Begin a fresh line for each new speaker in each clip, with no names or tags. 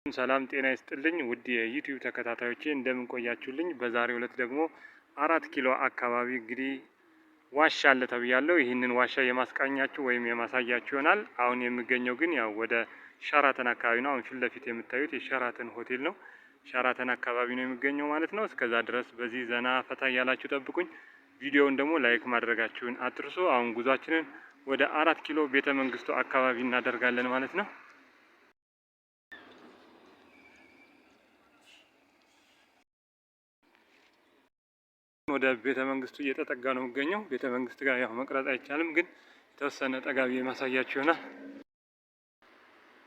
ሰላም ጤና ይስጥልኝ ውድ የዩቲዩብ ተከታታዮቼ እንደምን ቆያችሁልኝ? በዛሬው ዕለት ደግሞ 4 ኪሎ አካባቢ እንግዲህ ዋሻ አለ ተብያለሁ። ይህንን ዋሻ የማስቃኛችሁ ወይም የማሳያችሁ ይሆናል። አሁን የምገኘው ግን ያው ወደ ሸራተን አካባቢ ነው። አሁን ፊት ለፊት የምታዩት የሸራተን ሆቴል ነው። ሸራተን አካባቢ ነው የሚገኘው ማለት ነው። እስከዛ ድረስ በዚህ ዘና ፈታ እያላችሁ ጠብቁኝ። ቪዲዮውን ደግሞ ላይክ ማድረጋችሁን አትርሱ። አሁን ጉዟችንን ወደ 4 ኪሎ ቤተ መንግስቱ አካባቢ እናደርጋለን ማለት ነው። ወደ ቤተ መንግስቱ እየተጠጋ ነው የሚገኘው። ቤተ መንግስት ጋር ያው መቅረጽ አይቻልም፣ ግን የተወሰነ ጠጋቢ ማሳያችሁ ይሆናል።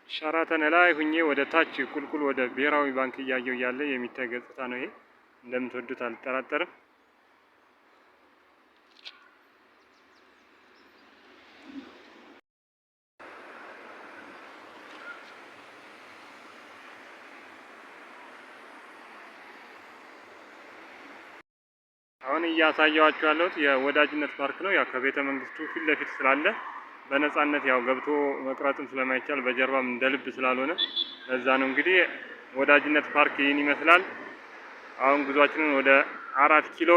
ሸራተን ላይ ሁኜ ወደ ታች ቁልቁል ወደ ብሔራዊ ባንክ እያየው ያለ የሚታይ ገጽታ ነው። ይሄ እንደምትወዱት አልጠራጠርም። አሁን እያሳየዋችሁ ያለሁት የወዳጅነት ፓርክ ነው። ያው ከቤተ መንግስቱ ፊት ለፊት ስላለ በነጻነት ያው ገብቶ መቅረጽም ስለማይቻል በጀርባም እንደ ልብ ስላልሆነ ለዛ ነው እንግዲህ ወዳጅነት ፓርክ ይህን ይመስላል። አሁን ጉዟችንን ወደ 4 ኪሎ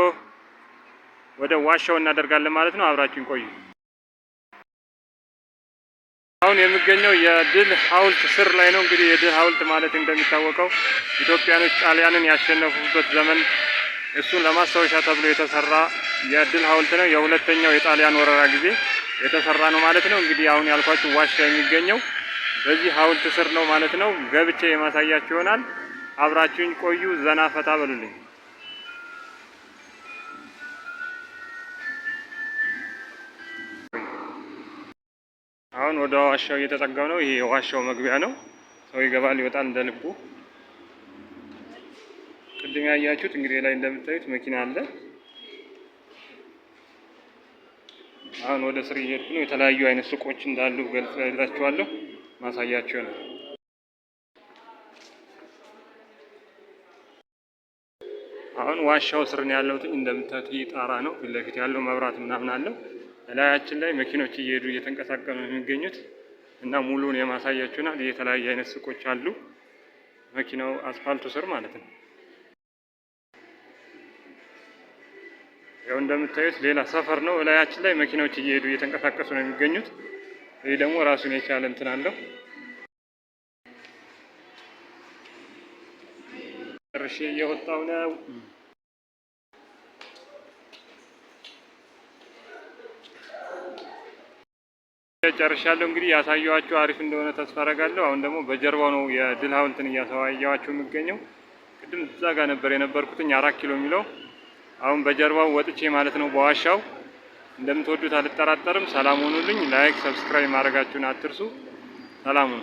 ወደ ዋሻው እናደርጋለን ማለት ነው። አብራችን ቆዩ። አሁን የሚገኘው የድል ሐውልት ስር ላይ ነው። እንግዲህ የድል ሐውልት ማለት እንደሚታወቀው ኢትዮጵያኖች ጣሊያንን ያሸነፉበት ዘመን እሱን ለማስታወሻ ተብሎ የተሰራ የድል ሐውልት ነው። የሁለተኛው የጣሊያን ወረራ ጊዜ የተሰራ ነው ማለት ነው። እንግዲህ አሁን ያልኳችሁ ዋሻ የሚገኘው በዚህ ሐውልት ስር ነው ማለት ነው። ገብቼ የማሳያችሁ ይሆናል። አብራችሁኝ ቆዩ፣ ዘና ፈታ በሉልኝ። አሁን ወደ ዋሻው እየተጠጋው ነው። ይሄ የዋሻው መግቢያ ነው። ሰው ይገባል ይወጣል እንደ ልቡ። ቅድም ያያችሁት እንግዲህ ላይ እንደምታዩት መኪና አለ። አሁን ወደ ስር እየሄድኩ ነው። የተለያዩ አይነት ሱቆች እንዳሉ ገልጽላችኋለሁ፣ ማሳያችሁ ነው። አሁን ዋሻው ስር ነው ያለሁት። እንደምታዩት ይህ ጣራ ነው። ፊት ለፊት ያለው መብራት ምናምን አለው። ላያችን ላይ መኪኖች እየሄዱ እየተንቀሳቀሱ ነው የሚገኙት እና ሙሉን የማሳያችሁና የተለያዩ አይነት ሱቆች አሉ። መኪናው አስፋልቱ ስር ማለት ነው። ያው እንደምታዩት ሌላ ሰፈር ነው። ላያችን ላይ መኪናዎች እየሄዱ እየተንቀሳቀሱ ነው የሚገኙት። ይህ ደግሞ ራሱን የቻለ እንትን አለው። ጨርሼ እየወጣሁ ነው። ጨርሻለሁ። እንግዲህ ያሳየኋችሁ አሪፍ እንደሆነ ተስፋ አደርጋለሁ። አሁን ደግሞ በጀርባው ነው የድል ሐውልትን እያሳየኋችሁ የሚገኘው። ቅድም እዛ ጋር ነበር የነበርኩትኝ 4 ኪሎ የሚለው። አሁን በጀርባው ወጥቼ ማለት ነው በዋሻው። እንደምትወዱት አልጠራጠርም። ሰላም ሁኑልኝ። ላይክ፣ ሰብስክራይብ ማድረጋችሁን አትርሱ። ሰላም ሁኑ።